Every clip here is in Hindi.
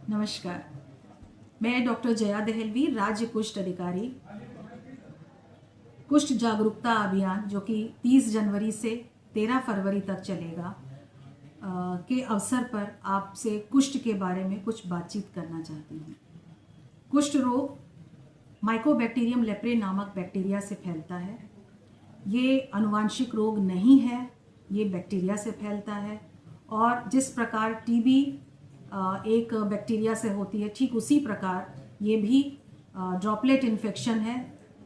नमस्कार। मैं डॉक्टर जया दहलवी, राज्य कुष्ठ अधिकारी। कुष्ठ जागरूकता अभियान जो कि 30 जनवरी से 13 फरवरी तक चलेगा के अवसर पर आपसे कुष्ठ के बारे में कुछ बातचीत करना चाहती हूँ। कुष्ठ रोग माइकोबैक्टीरियम लेप्रे नामक बैक्टीरिया से फैलता है। ये आनुवांशिक रोग नहीं है, ये बैक्टीरिया से फैलता है। और जिस प्रकार टीबी एक बैक्टीरिया से होती है, ठीक उसी प्रकार ये भी ड्रॉपलेट इन्फेक्शन है।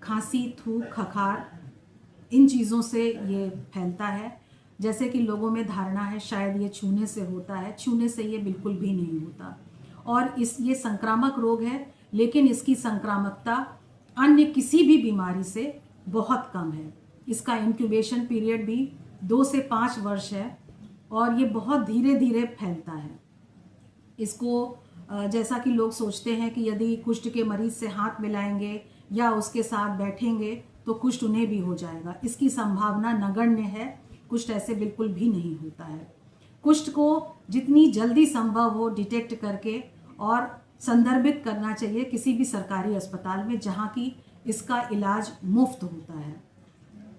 खांसी, थूक, खखार, इन चीज़ों से ये फैलता है। जैसे कि लोगों में धारणा है शायद ये छूने से होता है, छूने से ये बिल्कुल भी नहीं होता। और ये संक्रामक रोग है, लेकिन इसकी संक्रामकता अन्य किसी भी बीमारी से बहुत कम है। इसका इंक्यूबेशन पीरियड भी 2 से 5 वर्ष है और ये बहुत धीरे धीरे फैलता है। इसको जैसा कि लोग सोचते हैं कि यदि कुष्ठ के मरीज से हाथ मिलाएंगे या उसके साथ बैठेंगे तो कुष्ठ उन्हें भी हो जाएगा। इसकी संभावना नगण्य है। कुष्ठ ऐसे बिल्कुल भी नहीं होता है। कुष्ठ को जितनी जल्दी संभव हो डिटेक्ट करके और संदर्भित करना चाहिए किसी भी सरकारी अस्पताल में, जहाँ की इसका इलाज मुफ्त होता है।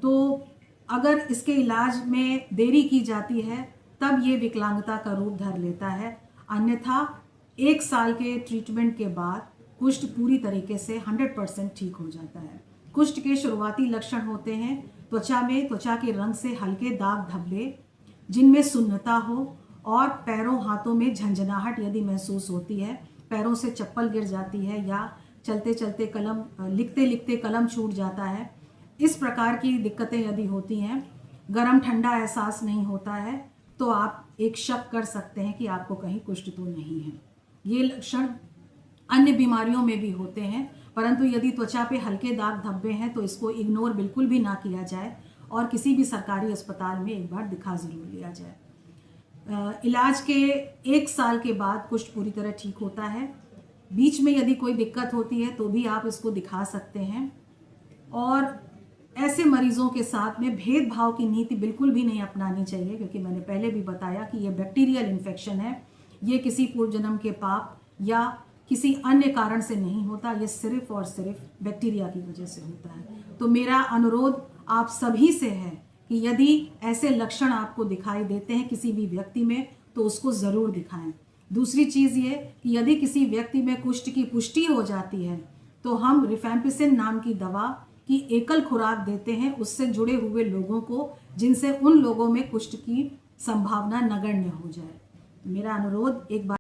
तो अगर इसके इलाज में देरी की जाती है तब ये विकलांगता का रूप धर लेता है। अन्यथा 1 साल के ट्रीटमेंट के बाद कुष्ठ पूरी तरीके से 100% ठीक हो जाता है। कुष्ठ के शुरुआती लक्षण होते हैं त्वचा के रंग से हल्के दाग धब्बे, जिनमें सुन्नता हो और पैरों हाथों में झंझनाहट यदि महसूस होती है, पैरों से चप्पल गिर जाती है या चलते चलते कलम लिखते लिखते कलम छूट जाता है, इस प्रकार की दिक्कतें यदि होती हैं, गर्म ठंडा एहसास नहीं होता है, तो आप एक शक कर सकते हैं कि आपको कहीं कुष्ठ तो नहीं है। ये लक्षण अन्य बीमारियों में भी होते हैं, परंतु यदि त्वचा पे हल्के दाग धब्बे हैं तो इसको इग्नोर बिल्कुल भी ना किया जाए और किसी भी सरकारी अस्पताल में एक बार दिखा ज़रूर लिया जाए। इलाज के 1 साल के बाद कुष्ठ पूरी तरह ठीक होता है। बीच में यदि कोई दिक्कत होती है तो भी आप इसको दिखा सकते हैं। और ऐसे मरीजों के साथ में भेदभाव की नीति बिल्कुल भी नहीं अपनानी चाहिए, क्योंकि मैंने पहले भी बताया कि ये बैक्टीरियल इन्फेक्शन है। ये किसी पूर्व जन्म के पाप या किसी अन्य कारण से नहीं होता, ये सिर्फ और सिर्फ बैक्टीरिया की वजह से होता है। तो मेरा अनुरोध आप सभी से है कि यदि ऐसे लक्षण आपको दिखाई देते हैं किसी भी व्यक्ति में तो उसको ज़रूर दिखाएं। दूसरी चीज़ ये कि यदि किसी व्यक्ति में कुष्ठ की पुष्टि हो जाती है तो हम रिफैम्पिसिन नाम की दवा की एकल खुराक देते हैं उससे जुड़े हुए लोगों को, जिनसे उन लोगों में कुष्ठ की संभावना नगण्य हो जाए। मेरा अनुरोध एक बार